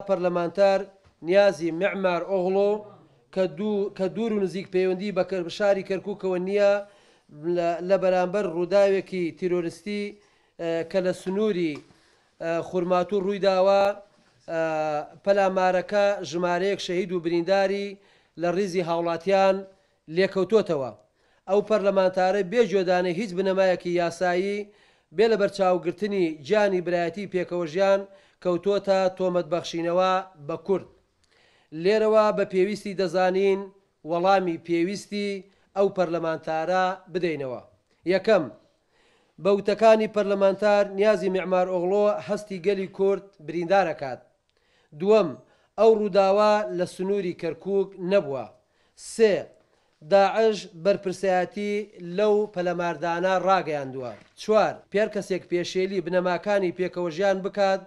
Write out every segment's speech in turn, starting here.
پەرلەمانتار نیازی معمار ئۆغڵۆ کە دوور و نزیک پەیوەندی بە شاری کەرکووکەوە نییە لە بەرامبەر ڕووداوێکی تیرۆریستی کە لە سنووری خورماتوو ڕوویداوە پەلامارەکە ژمارەیەک شەهید و برینداری لە ڕیزی هاوڵاتیان لێکەوتۆتەوە. ئەو پەرلەمانتارە بێجۆدانە هیچ بنەمایەکی یاسایی بێ لە بەرچاوگرتنی گیانی برایەتی پێکەوە ژیان کەوتۆتە تۆمەتبەخشینەوە بە کورد. لێرەوە بە پێویستی دەزانین وەڵامی پێویستی ئەو پەرلەمانتارە بدەینەوە. یەکەم، بەوتەکانی پەرلەمانتار نیازی معمار ئۆغڵۆ هەستی گەلی کورد بریندارەکات. دووەم، ئەو ڕووداوە لە سنووری کەرکووک نەبووە. سێ، داعش بەرپرسایەتی لەو پەلەماردانە ڕاگەیاندووە. چوار، پێر کەسێک پێشێلی بنەماکانی پێکەوە ژیان بکات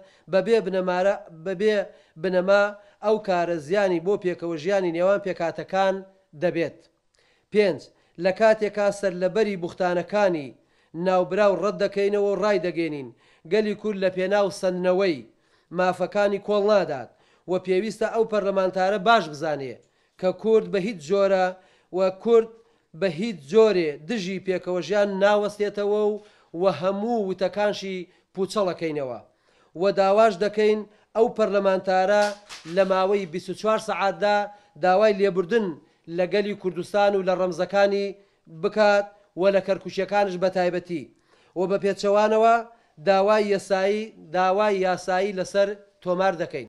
بەبێ بنەما ئەو کارە زیانی بۆ پێکەوە ژیانی نێوان پێکاتەکان دەبێت. پێنج، لە کاتێکا سەرلەبەری بوختانەکانی ناوبراو ڕەت دەکەینەوە و ڕای دەگەێنین گەلی کورد لە پێناو سندنەوەی مافەکانی کۆڵ نادات و پێویستە ئەو پەرلەمانتارە باش بزانێ کە کورد بە هیچ جۆرە و کورد بە هیچ جۆرێ دژی پێکەوە ژیان ناوەستێتەوە و هەموو وتەکانشی پوچەڵەکەینەوە و داواش دەکەین ئەو پەرلەمانتارە لە ماوەی 24 سەعاتدا داوای لێبوردن لە گەلی کوردستان و لە ڕەمزەکانی بکات و لە کەرکووچیەکانش بە تایبەتی و بە پێچەوانەوە داوای یاسایی لەسەر تۆمار دەکەین.